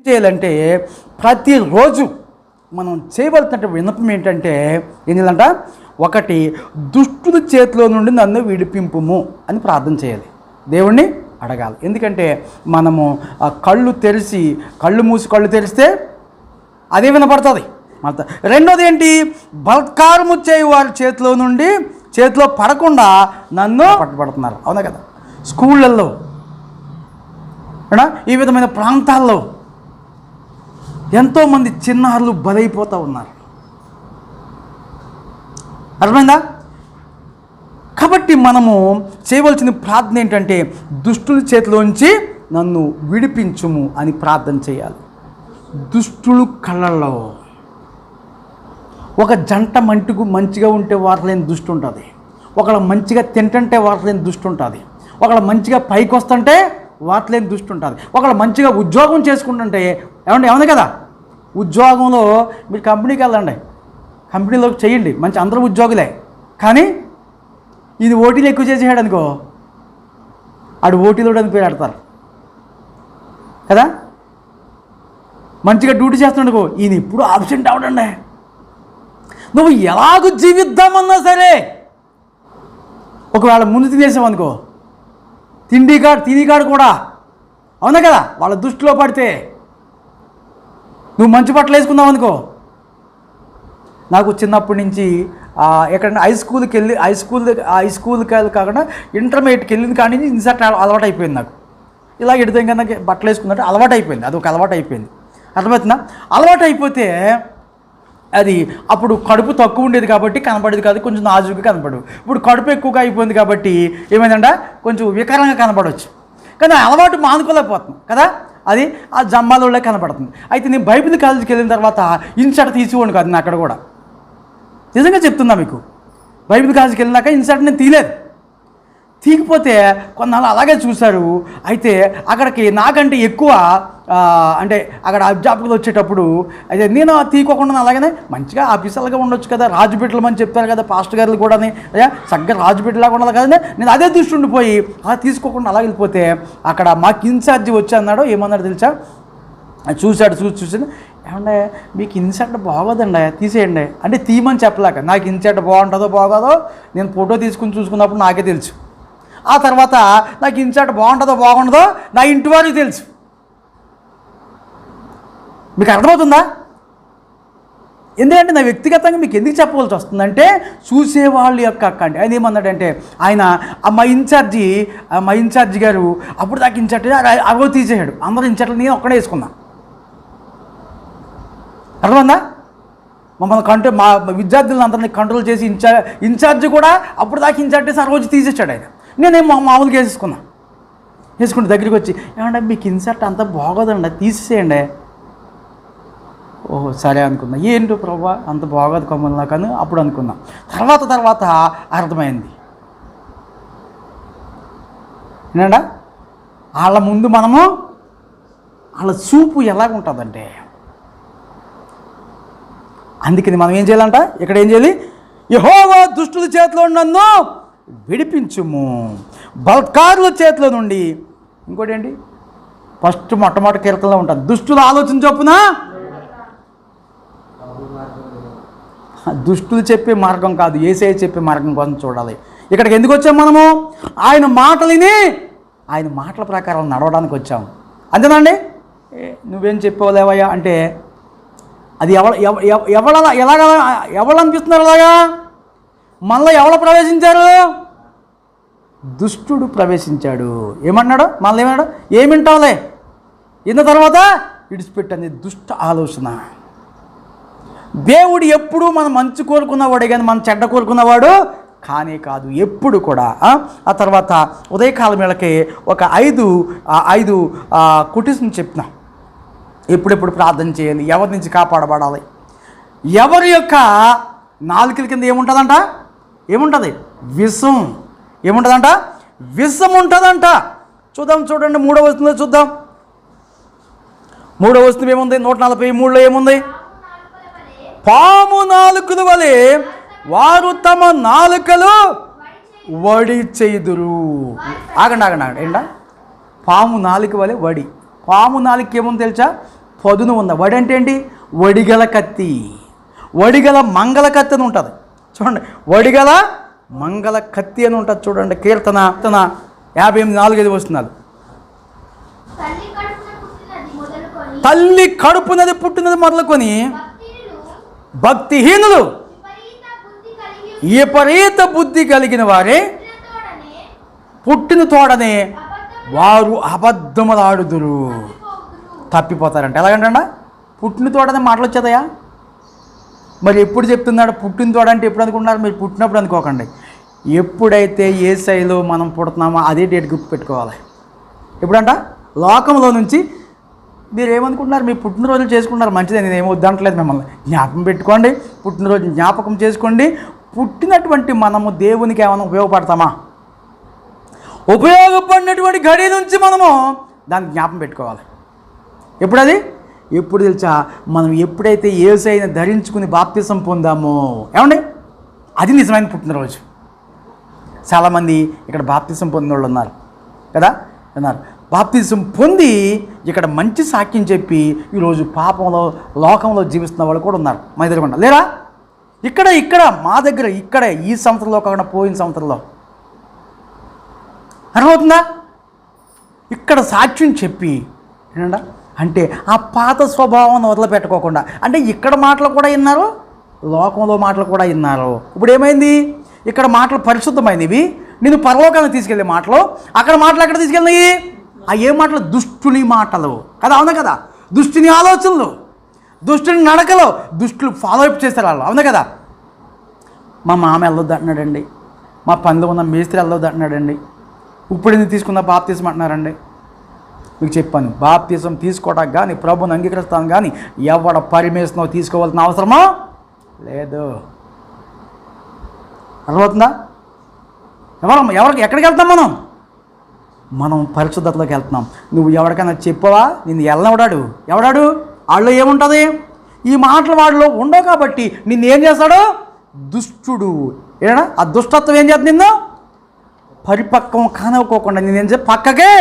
చేయాలంటే ప్రతిరోజు మనం చేయవలసిన విన్నపం ఏంటంటే ఏం చేయాలంట, ఒకటి దుష్టుల చేతిలో నుండి నన్ను విడిపింపుము అని ప్రార్థన చేయాలి, దేవుణ్ణి అడగాలి. ఎందుకంటే మనము కళ్ళు తెరిచి కళ్ళు మూసి కళ్ళు తెరిస్తే అదే వినపడుతుంది. రెండోది ఏంటి, బలత్కారము చేయు వారి చేతిలో పడకుండా నన్ను పట్టుబడుతున్నారు. అవునా కదా? స్కూళ్ళల్లో ఈ విధమైన ప్రాంతాల్లో ఎంతోమంది చిన్నారులు బలైపోతూ ఉన్నారు. అర్థమైందా? కాబట్టి మనము చేయవలసిన ప్రార్థన ఏంటంటే దుష్టుల చేతిలోంచి నన్ను విడిపించుము అని ప్రార్థన చేయాలి. దుష్టులు కళ్ళల్లో ఒక జంట మంచిగా ఉంటే వారిలేని దుష్టు ఉంటుంది, ఒకళ్ళు మంచిగా తింటుంటే వారిలేని దుష్టు ఉంటుంది, ఒకళ్ళు మంచిగా పైకి వస్తుంటే వాటిలేని దుష్టి ఉంటుంది, ఒకళ్ళు మంచిగా ఉద్యోగం చేసుకుంటుంటే ఏమన్నా కదా, ఉద్యోగంలో మీరు కంపెనీకి వెళ్ళండి, కంపెనీలోకి చేయండి, మంచి అందరూ ఉద్యోగులే, కానీ ఇది ఓటీలు ఎక్కువ చేసేసాడు అనుకో, ఆడు ఓటీలో అని పేరు ఆడతారు కదా. మంచిగా డ్యూటీ చేస్తున్నాడుకో, ఈయన ఇప్పుడు ఆబ్సెంట్ అవడండి. నువ్వు ఎలాగూ జీవిద్దామన్నా సరే ఒకవేళ ముందు తినేసావనుకో, తినికాడు కూడా, అవునా కదా, వాళ్ళ దృష్టిలో పడితే నువ్వు మంచి బట్టలు వేసుకున్నావు అనుకో. నాకు చిన్నప్పటి నుంచి ఎక్కడైనా హై స్కూల్కి కాకుండా ఇంటర్మీడియట్కి వెళ్ళింది కానీ ఇన్సర్ట్ అలవాటు అయిపోయింది. నాకు ఇలా ఎడితే కన్నా బట్టలు వేసుకున్నట్టు అలవాటు అయిపోయింది, అది ఒక అలవాటు అయిపోయింది. అర్థమవుతుందా? అలవాటు అయిపోతే అది అప్పుడు కడుపు తక్కువ ఉండేది కాబట్టి కనపడేది కాదు, కొంచెం నాజుగా కనపడవు. ఇప్పుడు కడుపు ఎక్కువగా అయిపోయింది కాబట్టి ఏమైందంటే కొంచెం వికారంగా కనపడవచ్చు, కానీ అలవాటు మానుకోలేకపోతుంది కదా, అది ఆ జమ్మాలలో కనపడుతుంది. అయితే నేను బైబిల్ కాలేజీకి వెళ్ళిన తర్వాత ఇన్సర్ట్ తీసుకోండి కాదు, నేను అక్కడ కూడా నిజంగా చెప్తున్నా మీకు, బైబిల్ కాలేజీకి వెళ్ళినాక ఇన్సర్ట్ నేను తీయకపోతే కొన్నాళ్ళు అలాగే చూశారు. అయితే అక్కడికి నాకంటే ఎక్కువ అంటే అక్కడ అబ్జాప్కి వచ్చేటప్పుడు అయితే నేను తీసుకోకుండా అలాగనే మంచిగా ఆఫీసర్లుగా ఉండొచ్చు కదా, రాజుబిడ్డలు అని చెప్తారు కదా పాస్టర్ గారు కూడా, చక్కగా రాజుబిడ్డలాగా ఉండాలి కదా, నేను అదే దృష్టి ఉండిపోయి అలా తీసుకోకుండా అలా వెళ్ళిపోతే అక్కడ మాకు ఇన్ఛార్జి వచ్చి అన్నాడు, ఏమన్నాడు తెలుసా, చూసాడు ఏమంటే మీకు ఇన్సర్ట్ బాగోదండి తీసేయండి అంటే, తీయమని చెప్పలేక, నాకు ఇన్సర్ట్ బాగుంటుందో బాగోదో నేను ఫోటో తీసుకుని చూసుకున్నప్పుడు నాకే తెలుసు. ఆ తర్వాత నాకు ఇన్సర్ట్ బాగుంటుందో బాగుండదో నా ఇంటి వారికి తెలుసు. మీకు అర్థమవుతుందా? ఎందుకంటే నా వ్యక్తిగతంగా మీకు ఎందుకు చెప్పవలసి వస్తుందంటే చూసేవాళ్ళు యొక్క అక్కండి. ఆయన ఏమన్నాడంటే, ఆయన మా ఇన్ఛార్జి గారు అప్పుడు దాకా ఇన్సర్ట్ అవో తీసేసాడు, అందరూ ఇన్సర్ట్లు నేను ఒక్కడే వేసుకున్నా. అర్థమైందా? మమ్మల్ని మా విద్యార్థులను అందరినీ కంట్రోల్ చేసి ఇన్ఛార్జి కూడా అప్పుడు దాకా ఇన్సర్ట్ వేసి ఆ రోజు తీసేసాడు ఆయన. నేనేం మామూలుగా వేసుకుంటే దగ్గరికి వచ్చి ఏమంటే మీకు ఇన్సర్ట్ అంతా బాగోదండి తీసేయండి. ఓహో సరే అనుకున్నా, ఏంటో ప్రభా అంత బాగోదు కొమ్మలు నాకు అని అప్పుడు అనుకున్నా. తర్వాత అర్థమైంది ఏంటంటే వాళ్ళ ముందు మనము వాళ్ళ చూపు ఎలాగుంటుందంటే, అందుకని మనం ఏం చేయాలంట, ఇక్కడ ఏం చేయాలి, యెహోవా దుష్టుల చేతిలో నన్ను విడిపించుము, బలత్కారుల చేతిలో నుండి. ఇంకోటి ఏంటి, ఫస్ట్ మొట్టమొదటి కీర్తనలో ఉంటుంది, దుష్టుల ఆలోచన చొప్పున, దుష్టులు చెప్పే మార్గం కాదు, యేసయ్య చెప్పే మార్గం కోసం చూడాలి. ఇక్కడికి ఎందుకు వచ్చాం మనము, ఆయన మాటల ప్రకారం నడవడానికి వచ్చాము, అంతేనండి. నువ్వేం చెప్పవలేవయ్యా అంటే అది ఎవరు అనిపిస్తున్నారు అలాగా, మనలో ఎవరు ప్రవేశించారు, దుష్టుడు ప్రవేశించాడు. ఏమన్నాడు, మనలో ఏమన్నాడు, ఏమింటావులే ఇన్న తర్వాత విడిచిపెట్టని దుష్ట ఆలోచన. దేవుడు ఎప్పుడు మనం మంచి కోరుకున్నవాడే కానీ మన చెడ్డ కోరుకున్నవాడు కానే కాదు ఎప్పుడు కూడా. ఆ తర్వాత ఉదయకాలం వేళకి ఒక ఐదు కుటీసుని చెప్పిన, ఎప్పుడెప్పుడు ప్రార్థన చేయాలి, ఎవరి నుంచి కాపాడబడాలి, ఎవరి యొక్క నాలుకల కింద ఏముంటుంది విషం, ఏముంటుందంట విషం ఉంటుందంట. చూడండి 3వ వచనంలో చూద్దాం. 3వ వచనం ఏముంది, 143లో ఏముంది, పాము నాలుకల వలె వారు తమ నాలుకలు వడి చేయుదురు. ఆగండి ఏంటా, పాము నాలుక వలె వడి. పాము నాలుక ఏముంది తెలుసా, పదును ఉందా. వడి అంటే ఏంటి? వడిగల కత్తి, వడిగల మంగళ కత్తి అని ఉంటుంది చూడండి. వడిగల మంగళ కత్తి అని ఉంటుంది చూడండి. కీర్తన 58:4-5 వస్తున్నారు. తల్లి కడుపునది పుట్టినది మొదలుకొని భక్తిహీనులు విపరీత బుద్ధి కలిగిన వారే పుట్టిన తోడనే వారు అబద్ధములాడుదురు, తప్పిపోతారంట. ఎలాగంట? పుట్టిన తోడనే మాటలు వచ్చేదయా? మరి ఎప్పుడు చెప్తున్నాడు? పుట్టిన తోడ అంటే ఎప్పుడు అనుకుంటున్నారు మీరు? పుట్టినప్పుడు అనుకోకండి. ఎప్పుడైతే యేసయ్యలో మనం పుడుతున్నామో అదే డేట్ గుర్తుపెట్టుకోవాలి. ఎప్పుడంట? లోకంలో నుంచి. మీరు ఏమనుకుంటున్నారు? మీ పుట్టినరోజులు చేసుకుంటున్నారు, మంచిదే, నేను ఏమో వద్దంటలేదు మిమ్మల్ని. జ్ఞాపకం పెట్టుకోండి, పుట్టినరోజు జ్ఞాపకం చేసుకోండి. పుట్టినటువంటి మనము దేవునికి ఏమైనా ఉపయోగపడతామా? ఉపయోగపడినటువంటి గడి నుంచి మనము దాన్ని జ్ఞాపకం పెట్టుకోవాలి. ఎప్పుడది? ఎప్పుడు తెలుసా? మనం ఎప్పుడైతే యేసయ్యను ధరించుకుని బాప్తిసం పొందామో, ఏమండి, అది నిజమైన పుట్టినరోజు. చాలామంది ఇక్కడ బాప్తిసం పొందిన వాళ్ళు ఉన్నారు కదా, అన్నారు. బాప్తిసం పొంది ఇక్కడ మంచి సాక్ష్యం చెప్పి ఈరోజు పాపంలో లోకంలో జీవిస్తున్న వాళ్ళు కూడా ఉన్నారు మా ఎదురుగుండా, లేరా? ఇక్కడ మా దగ్గర ఇక్కడే, ఈ సంవత్సరంలో కాకుండా పోయిన సంవత్సరంలో. అర్థమవుతుందా? ఇక్కడ సాక్ష్యం చెప్పి ఏంటంట అంటే ఆ పాత స్వభావాన్ని వదిలిపెట్టుకోకుండా, అంటే ఇక్కడ మాటలు కూడా విన్నారు, లోకంలో మాటలు కూడా విన్నారు. ఇప్పుడు ఏమైంది? ఇక్కడ మాటలు పరిశుద్ధమైనవి, నేను పరలోకానికి తీసుకెళ్ళే మాటలు, అక్కడ మాటలు ఎక్కడ తీసుకెళ్ళినాయి? ఆ ఏ మాటలు? దుష్టుని మాటలు కదా, అవునా కదా? దుష్టుని ఆలోచనలు, దుష్టుని నడకలు, దుష్టులు ఫాలో అప్ చేస్తారు వాళ్ళు, అవునా కదా? మా మామ వెళ్ళొద్దు అంటున్నాడండి, మా పనిలో ఉన్న మేస్త్రి వెళ్ళొద్దు అంటున్నాడండి, ఇప్పుడు ఎందుకు తీసుకున్న బాప్తిసం అంటున్నారండి. మీకు చెప్పాను, బాప్తిసం తీసుకోవడానికి కానీ ప్రభుని అంగీకరిస్తాను కానీ ఎవడ పరిమేషనో తీసుకోవాల్సిన అవసరమో లేదు. అర్థమవుతుందా? ఎక్కడికి వెళ్తాం మనం పరిశుద్ధతలోకి వెళ్తున్నాం. నువ్వు ఎవరికైనా చెప్పవా? నిన్ను ఎవడాడు వాళ్ళు ఏముంటుంది? ఈ మాటలు వాడిలో ఉండవు కాబట్టి నిన్ను ఏం చేస్తాడు? దుష్టుడు. ఏనా? ఆ దుష్టత్వం ఏం చేస్తుంది? నిన్ను పరిపక్వం కానివ్వకోకుండా నేను ఏం పక్కకే